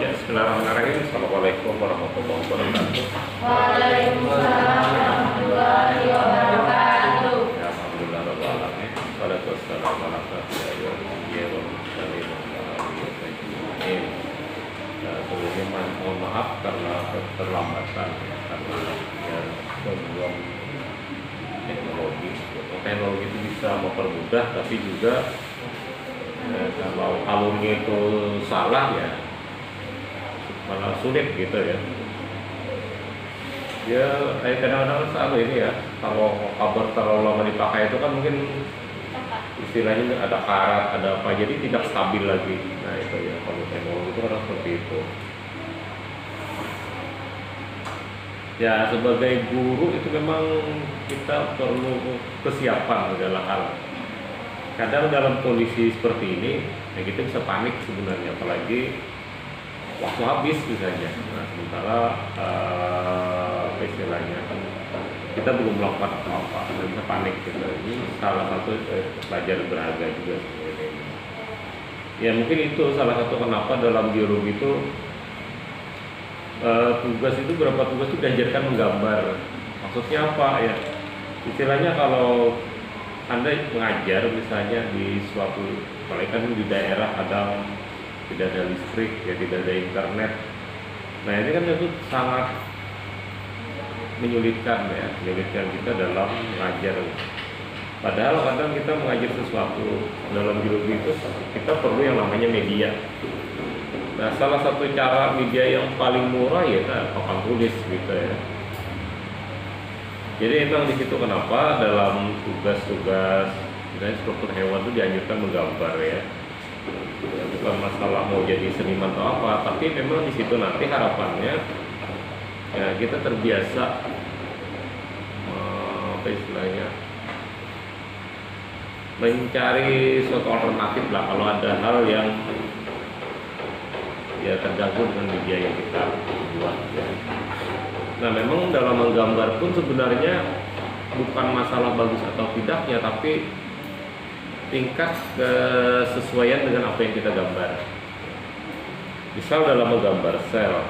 Ya, bismillahirrahmanirrahim. Assalamualaikum warahmatullahi wabarakatuh. Waalaikumsalam warahmatullahi wabarakatuh. Ya, alhamdulillah rabbil alamin. Wassalatu wassalamu ala asyrofil anbiya'i wal mursalin wa ala alihi wa sahbihi. Sebelumnya mohon maaf karena keterlambatan karena ya gangguan teknologi. Teknologi itu bisa mempermudah, tapi juga kalau alurnya itu salah ya malah sulit gitu ya. Ya kadang-kadang selalu ini ya, kalau kabel terlalu lama dipakai itu kan mungkin istilahnya ada karat, ada apa, jadi tidak stabil lagi. Nah itu ya, kalau teknologi itu harus seperti itu. Ya sebagai guru itu memang kita perlu kesiapan segala hal. Kadang dalam kondisi seperti ini ya kita bisa panik sebenarnya, apalagi waktu habis misalnya. Nah sementara istilahnya kan kita belum melakukan apa-apa, kita bisa panik gitu. Ini salah satu pelajaran berharga juga sebenarnya. Ya mungkin itu salah satu kenapa dalam biologi itu tugas itu beberapa tugas itu diajarkan menggambar. Maksudnya apa ya? Istilahnya kalau Anda mengajar misalnya di suatu, apalagi kan di daerah kadang tidak ada listrik, ya tidak ada internet. Nah ini kan itu sangat menyulitkan ya, menyulitkan kita dalam mengajar. Padahal kadang kita mengajar sesuatu dalam biologi itu kita perlu yang namanya media. Nah salah satu cara media yang paling murah ya papan tulis gitu ya. Jadi memang di situ kenapa dalam tugas-tugas misalnya struktur hewan itu dianjurkan menggambar ya. Bukan masalah mau jadi seniman atau apa, tapi memang di situ nanti harapannya ya kita terbiasa apa istilahnya mencari suatu alternatif lah kalau ada hal yang ya terganggu dengan media yang kita buat ya. Nah memang dalam menggambar pun sebenarnya bukan masalah bagus atau tidaknya, tapi tingkat kesesuaian dengan apa yang kita gambar. Misal dalam menggambar sel,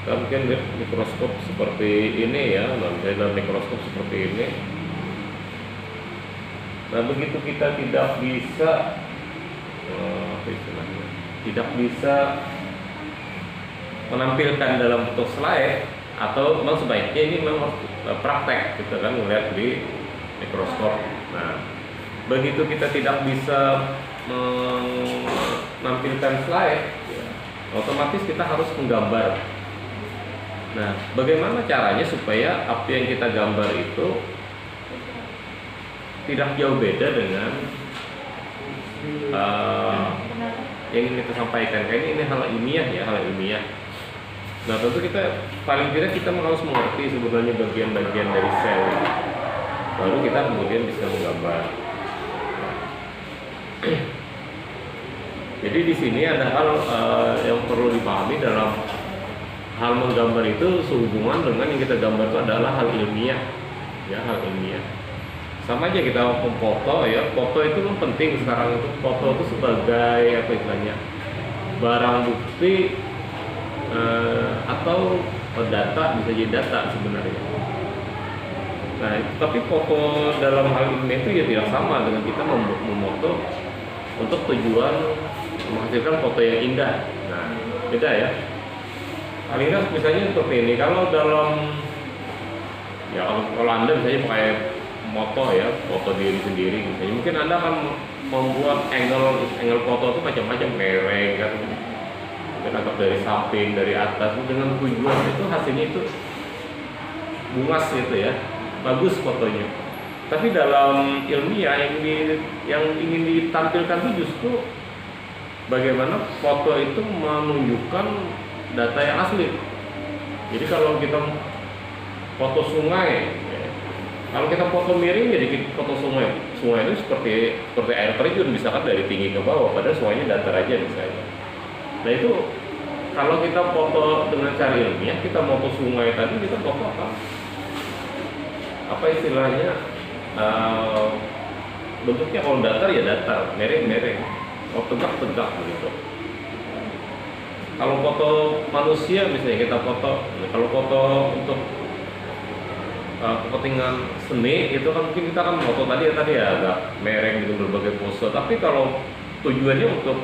kita mungkin mikroskop seperti ini ya, misalnya dalam mikroskop seperti ini. Nah begitu kita tidak bisa apa istilahnya, tidak bisa menampilkan dalam bentuk slide, atau memang sebaiknya ini memang praktek gitu kan, melihat di mikroskop. Nah begitu kita tidak bisa menampilkan slide ya, otomatis kita harus menggambar. Nah bagaimana caranya supaya apa yang kita gambar itu tidak jauh beda dengan yang ingin kita sampaikan. Kayaknya ini hal ilmiah ya, hal ilmiah. Nah tentu kita paling tidak kita harus mengerti sebenarnya bagian-bagian dari sel, baru kita kemudian bisa menggambar. Jadi di sini ada hal yang perlu dipahami dalam hal menggambar itu, sehubungan dengan yang kita gambar itu adalah hal ilmiah ya, hal ilmiah. Sama aja kita memfoto ya, foto itu kan penting sekarang itu. Foto itu sebagai apa istilahnya, barang bukti atau data, bisa jadi data sebenarnya. Nah tapi foto dalam hal ilmiah itu ya tidak sama dengan kita memoto untuk tujuan menghasilkan foto yang indah. Nah beda ya. Paling nggak misalnya seperti ini, kalau dalam ya kalau Anda misalnya pakai moto ya, foto diri sendiri misalnya, mungkin Anda akan membuat angle foto itu macam-macam, mereng kan, mungkin agak dari samping, dari atas, dengan tujuan itu hasilnya itu bungas gitu ya, bagus fotonya. Tapi dalam ilmiah yang ingin ditampilkan itu justru bagaimana foto itu menunjukkan data yang asli. Jadi kalau kita foto sungai ya, kalau kita foto miring jadi foto sungai itu seperti air terjun misalkan dari tinggi ke bawah, padahal sungainya datar aja misalnya. Nah itu kalau kita foto dengan cara ilmiah, kita foto sungai tadi, kita foto apa istilahnya, bentuknya kalau datar ya datar, mereng, kalau tegak begitu. Kalau foto manusia misalnya kita foto, kalau foto untuk kepentingan seni itu kan mungkin kita kan foto tadi ya agak mereng gitu berbagai pose. Tapi kalau tujuannya untuk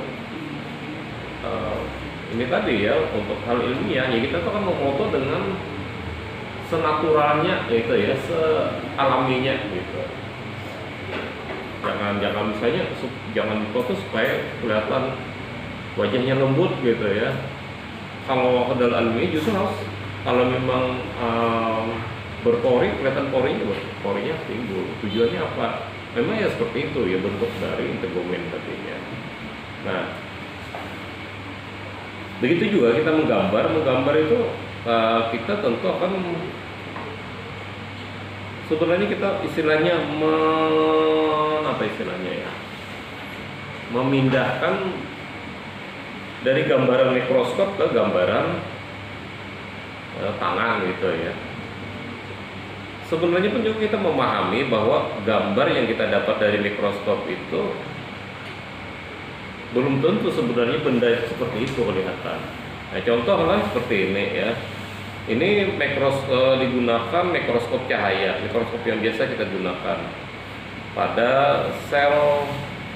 ini tadi ya untuk hal ilmiah ya kita tuh kan memoto dengan senaturalnya gitu ya, sealaminya gitu. Jangan misalnya jangan foto supaya kelihatan wajahnya lembut gitu ya. Kalau kedal alami justru harus kalau memang berpori kelihatan porinya timbul. Tujuannya apa? Memang ya seperti itu ya bentuk dari integumen tadinya. Nah, begitu juga kita menggambar itu kita tentu akan sebenarnya kita istilahnya memindahkan dari gambaran mikroskop ke gambaran tangan gitu ya. Sebenarnya pun juga kita memahami bahwa gambar yang kita dapat dari mikroskop itu belum tentu sebenarnya benda seperti itu kelihatan. Nah, contoh kan seperti ini ya. Ini digunakan mikroskop cahaya, mikroskop yang biasa kita gunakan pada sel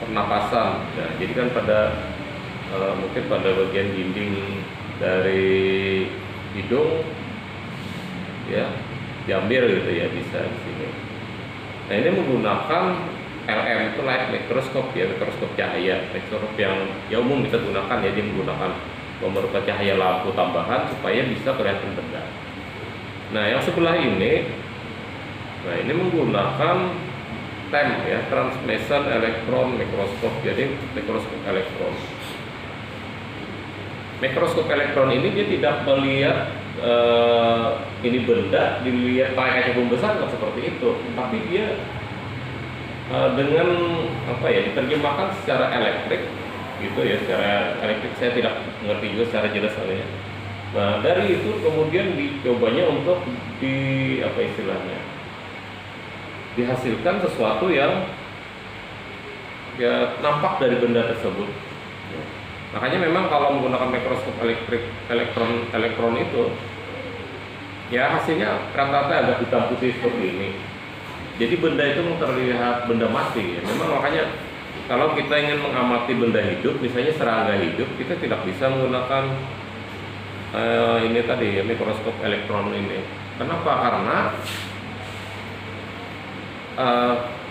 pernapasan. Nah, jadi kan pada mungkin pada bagian dinding dari hidung ya diambil gitu ya bisa di sini. Nah, ini menggunakan LM itu light microscope ya, mikroskop cahaya, mikroskop yang ya umum kita gunakan ya, dia menggunakan memerlukan cahaya lampu tambahan supaya bisa kelihatan benda. Nah, yang sebelah ini, nah ini menggunakan TEM ya, transmission electron microscope, jadi mikroskop elektron. Mikroskop elektron ini dia tidak melihat ini benda dilihat pakai kaca besar nggak seperti itu, tapi dia dengan apa ya diterjemahkan secara elektrik gitu ya, secara elektrik saya tidak mengerti juga secara jelas soalnya. Nah, dari itu kemudian dicobanya untuk apa istilahnya dihasilkan sesuatu yang ya nampak dari benda tersebut. Makanya memang kalau menggunakan mikroskop elektron itu ya hasilnya rata-rata agak hitam putih seperti ini. Jadi benda itu terlihat benda mati ya. Memang makanya kalau kita ingin mengamati benda hidup, misalnya serangga hidup, kita tidak bisa menggunakan ini tadi ya, mikroskop elektron ini. Kenapa? Karena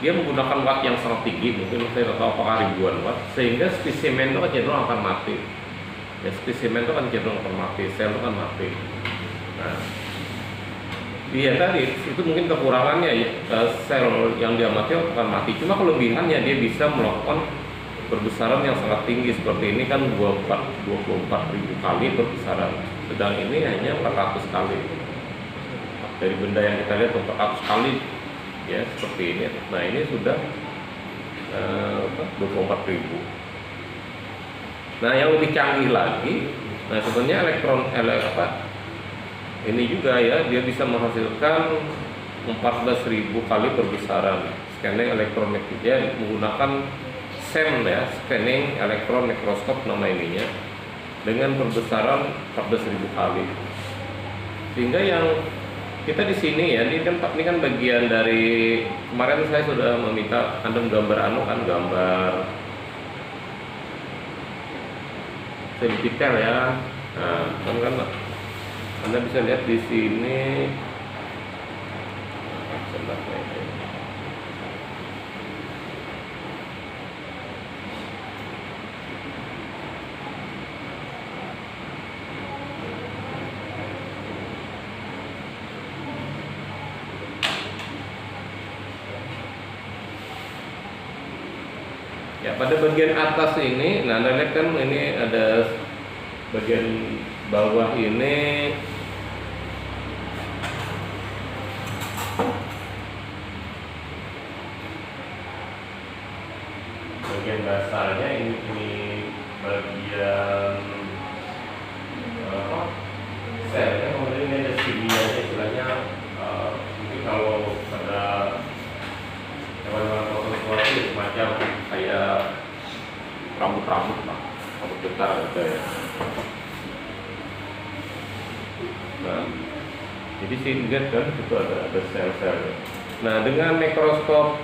dia menggunakan watt yang sangat tinggi, mungkin saya tidak tahu apakah ribuan watt, sehingga spesimen itu kan cenderung akan mati. Ya, spesimen itu kan cenderung akan mati, sel itu kan mati. Nah, iya tadi itu mungkin kekurangannya ya, sel yang diamati akan mati. Cuma kelebihannya dia bisa melakukan perbesaran yang sangat tinggi seperti ini kan 24.000 kali perbesaran. Sedang ini hanya 400 kali. Dari benda yang kita lihat 400 kali ya seperti ini. Nah, ini sudah 24.000. Nah, yang lebih canggih lagi, nah sebenarnya ini juga ya, dia bisa menghasilkan 14.000 kali perbesaran scanning elektronik. Dia menggunakan SEM ya, scanning elektron mikroskop nama ininya, dengan perbesaran 14.000 kali. Sehingga yang kita di sini ya, ini kan bagian dari kemarin saya sudah meminta Anda menggambar gambar lebih detail ya. Nah, kan Anda bisa lihat di sini. Ya, pada bagian atas ini, nah Anda lihat kan ini ada bagian bawah ini bagian dasarnya ini bagian selnya, kemudian ini ada silianya istilahnya, mungkin kalau pada hewan-hewan fotosintesis semacam kayak rambut-rambut lah, rambut besar ada ya. Nah, jadi lihat kan itu ada sel-sel. Nah, dengan mikroskop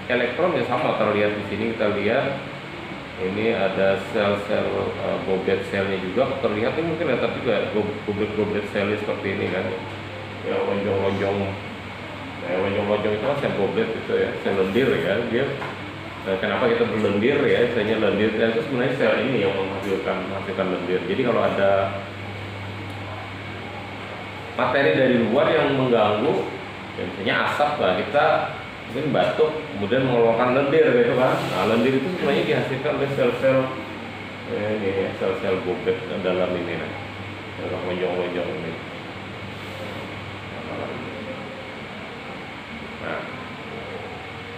elektron ya sama terlihat di sini, kita lihat ini ada sel-sel goblet selnya juga terlihat, ini mungkin lihat juga goblet selnya seperti ini kan, ya lonjong-lonjong. Nah, lonjong-lonjong itu kan sel goblet itu ya, sel lendir ya dia. Nah, kenapa kita berlendir ya, misalnya lendir dan itu sebenarnya sel ini yang menghasilkan lendir. Jadi kalau ada materi dari luar yang mengganggu, ya misalnya asap lah, kita mungkin batuk kemudian mengeluarkan lendir gitu kan. Nah, lendir itu sebenarnya dihasilkan oleh sel-sel ini, sel-sel goblet dalam ini, dalam lonjong-lonjong ini.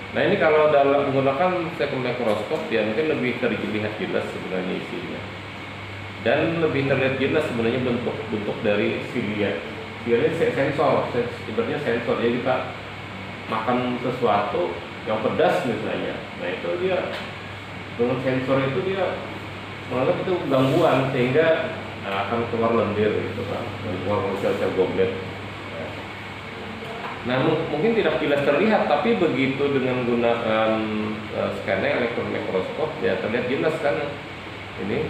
Nah, ini kalau dalam menggunakan second mikroskop ya mungkin lebih terlihat jelas sebenarnya isinya, dan lebih terlihat jelas sebenarnya bentuk dari silia. Silia sensor, sebenarnya sensor. Jadi kita makan sesuatu yang pedas misalnya, nah itu dia dengan sensor itu dia menganggap itu gangguan sehingga akan keluar lendir gitu kan, keluar sel-sel goblet. Nah, mungkin tidak jelas terlihat, tapi begitu dengan menggunakan scanner elektron mikroskop ya terlihat jelas kan ini.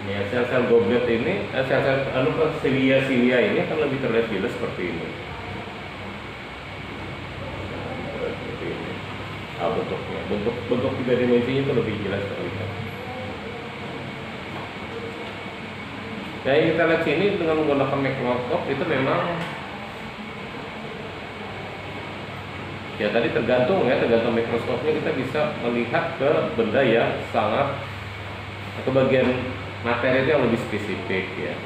Ya, sel-sel goblet ini, sel-sel silia ini akan lebih terlihat jelas seperti ini. Seperti ini. Bentuknya, bentuk tiga dimensinya itu lebih jelas terlihat. Nah, yang kita lihat sini dengan menggunakan mikroskop itu memang ya tadi tergantung mikroskopnya, kita bisa melihat ke benda yang sangat, ke bagian materi itu yang lebih spesifik ya.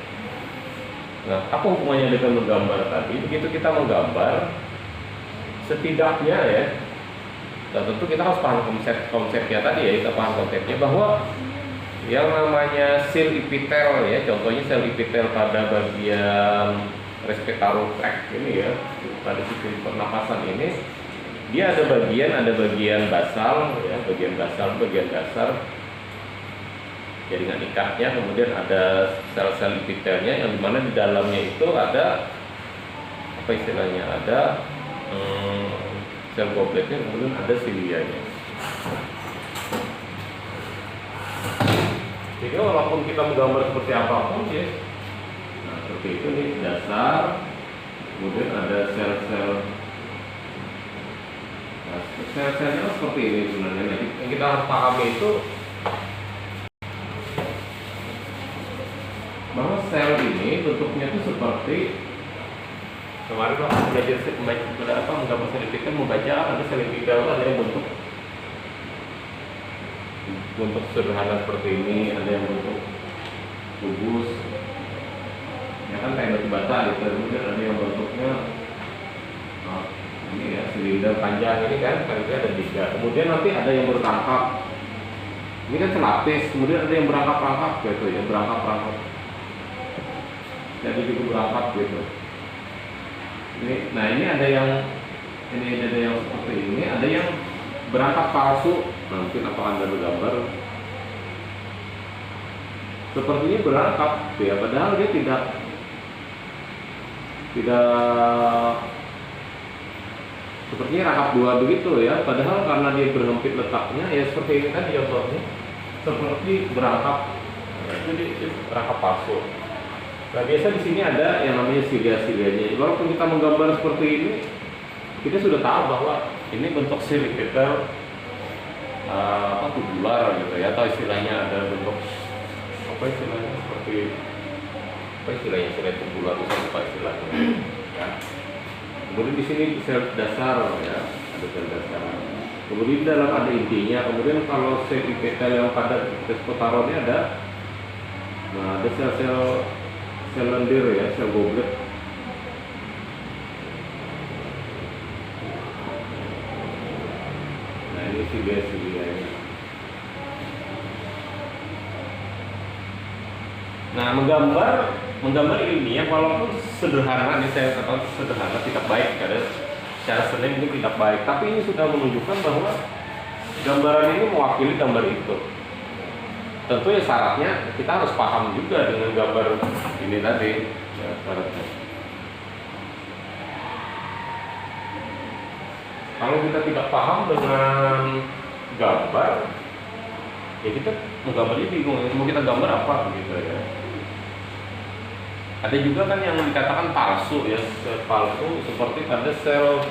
Nah, apa hubungannya dengan menggambar tadi? Begitu kita menggambar, setidaknya ya, dan tentu kita harus paham konsepnya tadi ya, kita paham konsepnya bahwa yang namanya sel epitel ya, contohnya sel epitel pada bagian respiratory tract ini ya, pada sistem pernapasan ini, dia ada bagian basal ya, bagian dasar jaringan ikatnya, kemudian ada sel-sel epitelnya yang dimana di dalamnya itu ada apa istilahnya, ada sel gobletnya, kemudian ada silianya. Jadi walaupun kita menggambar seperti apapun ya, nah seperti itu nih dasar, kemudian ada sel-sel, nah, sel-selnya seperti ini sebenarnya. Nah, yang kita harus pahami itu bahwa sel ini bentuknya itu seperti kemarin waktu belajar menggambar sel epitel, membaca ada sel epitel ada yang bentuk sederhana seperti ini, ada yang bentuk kubus ya kan kayak batu bata gitu, kemudian ada yang bentuknya ini ya silinder panjang ini kan ada 3, kemudian nanti ada yang bertangkap, ini kan selapis, kemudian ada yang berangkap-rangkap gitu ya, berangkap-rangkap jadi juga berangkap gitu. Nah ini ada yang seperti ini, ada yang berangkap palsu. Nah, mungkin apakah Anda bergambar sepertinya berangkap ya, padahal dia tidak sepertinya rangkap 2 begitu ya, padahal karena dia berhempit letaknya ya seperti ini kan contohnya, seperti berangkap, jadi rangkap palsu. Nah, biasa di sini ada yang namanya silia-silianya. Walaupun kita menggambar seperti ini, kita sudah tahu bahwa ini bentuk sel epitel tubular gitu ya, atau istilahnya ada bentuk apa istilahnya seperti apa istilahnya sel tubular, apa istilahnya ya. Kemudian di sini sel dasar ya, ada sel dasar. Kemudian di dalam ada intinya. Kemudian kalau sel epitel yang pada respiratory ada, nah ada sel lendir ya, sel goblet. Nah ini silia-silianya. Nah menggambar ilmiah walaupun sederhana, ini saya katakan sederhana, tidak baik karena secara seni mungkin tidak baik, tapi ini sudah menunjukkan bahwa gambaran ini mewakili gambar itu. tentu ya syaratnya kita harus paham juga dengan gambar ini tadi ya, syaratnya. Kalau kita tidak paham dengan gambar, ya kita menggambarnya bingung, mau kita gambar apa gitu ya. Ada juga kan yang dikatakan palsu ya, sel palsu seperti ada sel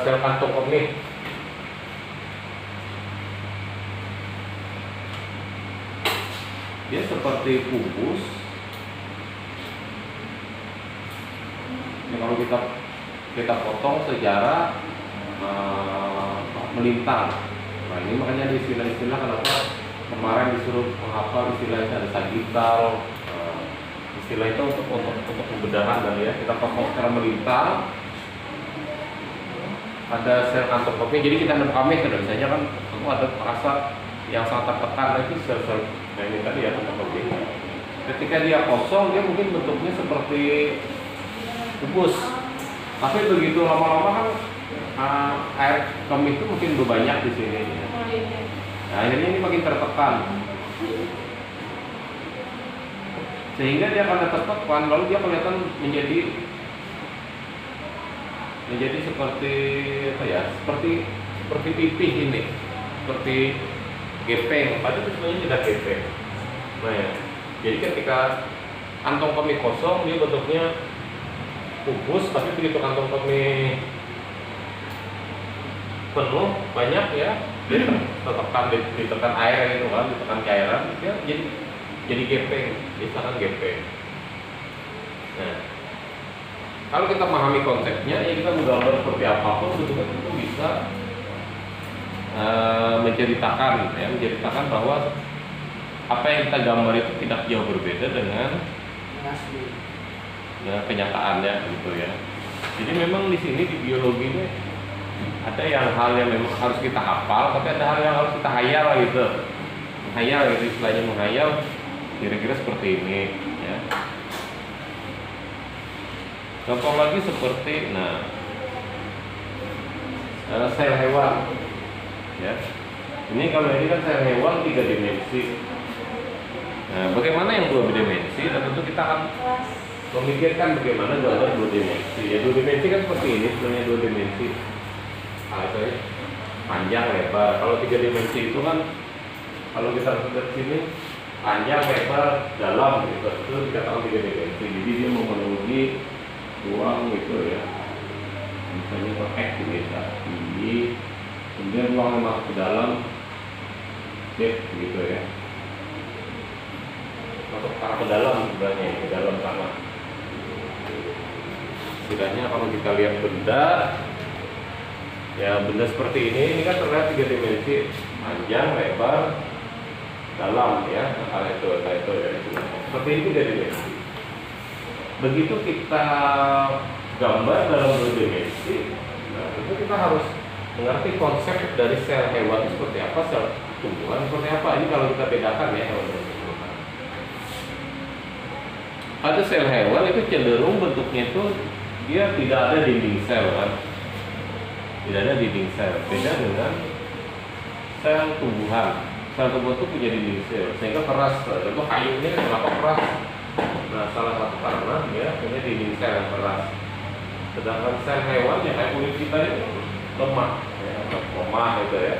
kantong kemih. Dia seperti kubus. Ya, kalau kita potong secara melintang. Nah ini makanya ada istilah-istilah kenapa kemarin disuruh menghafal istilahnya ada sagital. Istilah itu untuk pembedahan dan ya kita potong secara melintang. Ada sel kantong kemih, jadi kita kemih kan biasanya kan itu ada rasa yang sangat tertekan itu sel-sel ini tadi ya kantong kemih. Ketika dia kosong dia mungkin bentuknya seperti kubus, tapi begitu lama-lama kan air kemih itu mungkin berbanyak di sini. Ya. Nah, akhirnya ini makin tertekan, sehingga dia akan tertekan, lalu dia kelihatan menjadi seperti apa ya? Seperti pipih ini, seperti gepeng. Padahal itu sebenarnya tidak gepeng. Nah ya, jadi ketika kantong kemih kosong dia bentuknya kubus, tapi begitu kantong kemih penuh banyak ya, dia ditekan air itu kan, ditekan cairan, dia jadi gepeng, misalkan gepeng. Nah, kalau kita memahami konsepnya, ya kita menggambar seperti apapun, betul-betul itu bisa menceritakan bahwa apa yang kita gambar itu tidak jauh berbeda dengan kenyataannya gitu ya. Jadi memang di sini di biologi ini ada hal yang memang harus kita hafal, tapi ada hal yang harus kita hayal gitu. Menghayal gitu, istilahnya menghayal kira-kira seperti ini ya. Contoh lagi seperti sel hewan ya. Ini kalau ini kan sel hewan 3 dimensi. Nah, bagaimana yang 2 dimensi? Dan tentu kita akan memikirkan bagaimana gambar 2 dimensi. Ya 2 dimensi kan seperti ini, sebenarnya 2 dimensi. Itu ya, panjang lebar. Kalau 3 dimensi itu kan kalau kita lihat sini panjang lebar dalam gitu. Itu dikatakan 3 dimensi. Jadi dia memenuhi ruang gitu ya. Misalnya X biasa tinggi, kemudian ruang yang masuk ke dalam depth gitu ya. Masuk ke dalam sebenarnya, ke dalam sana. Setidaknya kalau kita lihat benda, ya benda seperti ini kan terlihat 3 dimensi, panjang, lebar, dalam ya. Nah, itu ya. Seperti ini 3 dimensi. Begitu kita gambar dalam 2 dimensi, nah itu kita harus mengerti konsep dari sel hewan seperti apa, sel tumbuhan seperti apa. Ini kalau kita bedakan ya hewan dan tumbuhan. Ada sel hewan itu cenderung bentuknya itu dia tidak ada dinding sel kan, tidak ada dinding sel. Beda dengan sel tumbuhan. Sel tumbuhan itu punya dinding sel, sehingga keras. Contoh kayunya kenapa keras? Nah, salah satu karena ya punya dinding sel yang keras. Sedangkan sel hewan yang kayak kulit kita itu lemah, ya, lemah gitu ya.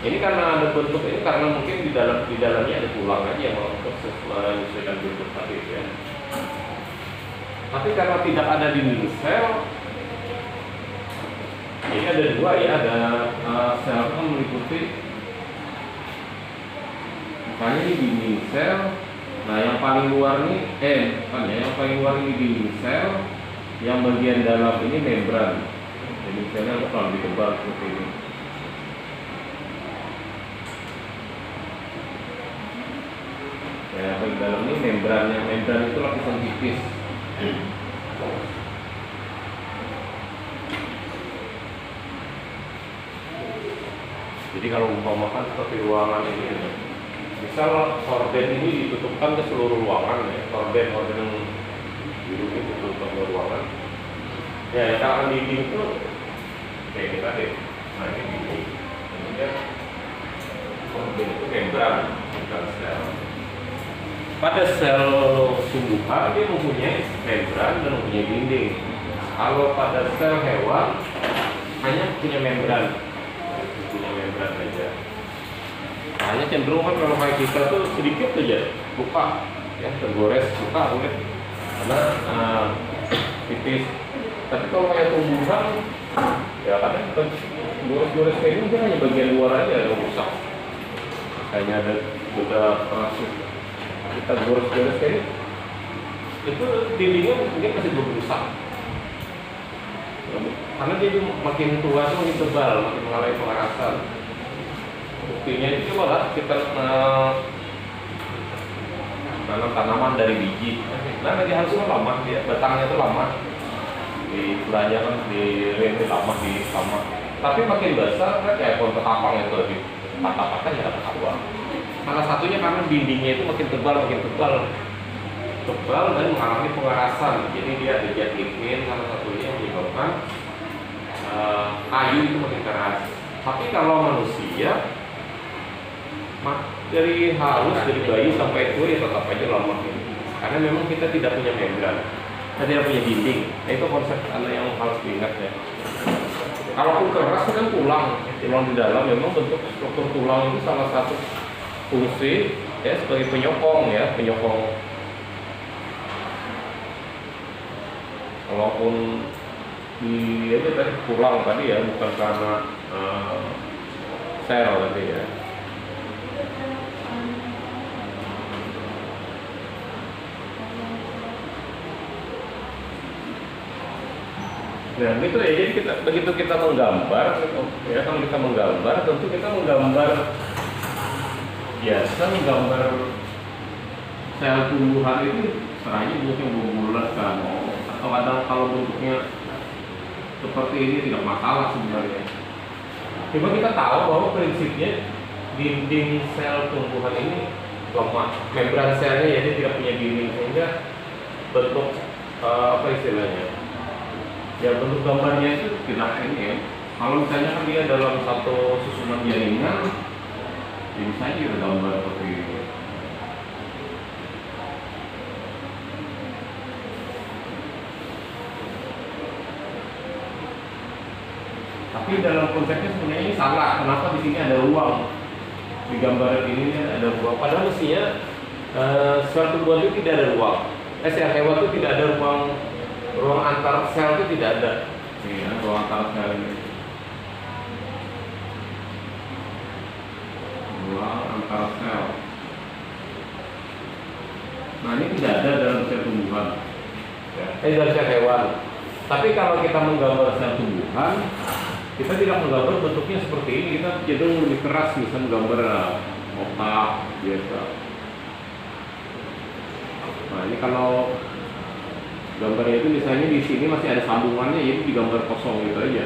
Ini karena ada bentuk ini karena mungkin di dalamnya ada tulang aja yang menyesuaikan bentuk tadi ya. Tapi karena tidak ada dinding sel, ini ada 2 ya, ada sel yang meliputi, misalnya ini dinding sel. Nah, yang paling luar ini yang paling luar ini dinding sel, yang bagian dalam ini membran. Jadi selnya kalau lebih tebal seperti ini. Ya, bagian dalam ini membrannya. Membran itu lapisan tipis. Jadi kalau umpamakan seperti ruangan ini, misal horden ini ditutupkan ke seluruh ruangan ya, horden yang biru ini ditutupkan ke ruangan. Ya, yang kalangan dinding itu kayak ini tadi. Nah, ini dinding. dia membentuk membran bukan sel. Pada sel tumbuhan dia mempunyai membran dan mempunyai dinding. Kalau pada sel hewan hanya punya membran aja. Hanya cenderung kan kalau kayak kita tuh sedikit aja luka, ya tergores luka boleh, karena tipis. Tapi kalau kayak tumbuhan, ya kadang kita gores-gores kayak ini kan hanya bagian luar aja yang rusak. Hanya ada kita gores-gores kayak ini, itu dindingnya mungkin masih belum rusak. Karena dia makin tua tuh makin tebal, makin mengalami pengerasan. Buktinya itu malah kita nanam tanaman dari biji. Nah, dia harusnya lama, dia batangnya tuh lama. Di belanja kan di rente lama di sama. Tapi makin besar kan kayak pohon ketapang itu di patah-patah ya apa. Salah satunya karena dindingnya itu makin tebal dan mengalami pengerasan. Jadi dia ada zat lignin salah satunya yang menyebabkan kayu itu makin keras. Tapi kalau manusia dari halus dari bayi sampai tua ya tetap aja lama ini. Karena memang kita tidak punya membran, kita tidak punya dinding. Nah, itu konsep yang harus diingat ya. Kalaupun keras kan tulang di dalam memang bentuk struktur tulang itu salah satu fungsi ya sebagai penyokong. Walaupun di aja tadi tulang tadi ya, bukan karena sel tadi ya. Nah itu ya, jadi begitu kita menggambar ya, kalau kita menggambar tentu kita menggambar sel tumbuhan itu serahnya bentuknya bulat kan, atau kadang kalau bentuknya seperti ini tidak masalah sebenarnya. Cuma kita tahu bahwa prinsipnya dinding sel tumbuhan ini lemah, membran selnya jadi tidak punya dinding, sehingga bentuk apa istilahnya? Ya bentuk gambarnya itu tidak ini ya. Kalau misalnya kan dia dalam satu susunan jaringan, ya misalnya ada gambar seperti ini. Tapi dalam konsepnya sebenarnya ini salah. Kenapa di sini ada ruang? Di gambar ini ada ruang. Padahal mestinya sel tumbuhan itu tidak ada ruang. Sel hewan itu tidak ada ruang antar sel itu tidak ada. Iya, ruang antar sel ini. Ruang antar sel. Nah ini tidak ada dalam sel tumbuhan. Dalam sel hewan. Tapi kalau kita menggambar sel tumbuhan, kita tidak menggambar bentuknya seperti ini. Kita cenderung lebih keras, misalnya menggambar otak biasa. Nah ini kalau gambarnya itu misalnya di sini masih ada sambungannya, jadi digambar kosong gitu aja.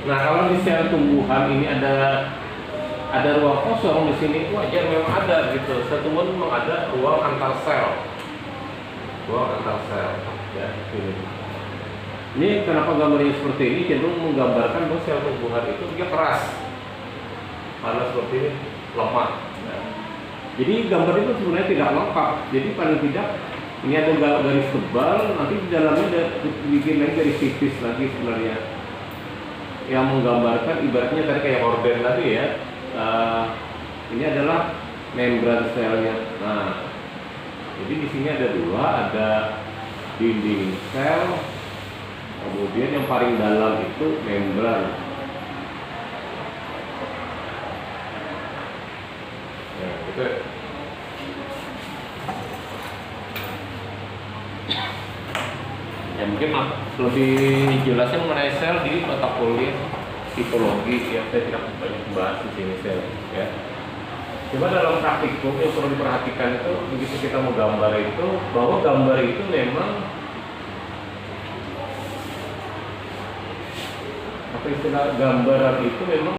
Nah kalau di sel tumbuhan ini ada ruang kosong di sini, wajar memang ada gitu. Sel tumbuhan memang ada ruang antar sel. Ya, ini kenapa gambarnya seperti ini, cenderung menggambarkan bahwa sel tumbuhan itu dia keras, karena seperti ini lemah. Ya. Jadi gambar itu sebenarnya tidak lengkap. Jadi paling tidak ini ada garis tebal, nanti di dalamnya ada bikin lagi garis tipis lagi sebenarnya, yang menggambarkan ibaratnya tadi kayak horden tadi ya. Ini adalah membran selnya. Nah, jadi di sini ada dua, ada dinding sel, kemudian yang paling dalam itu membran. Ya, itu. Ya mungkin lebih jelasnya mengenai sel di mata kuliah tipologi, ya saya tidak banyak membahas di sini sel ya. Cuma dalam praktikum yang perlu diperhatikan itu begitu kita menggambar itu, bahwa gambar itu memang apa istilah gambaran itu memang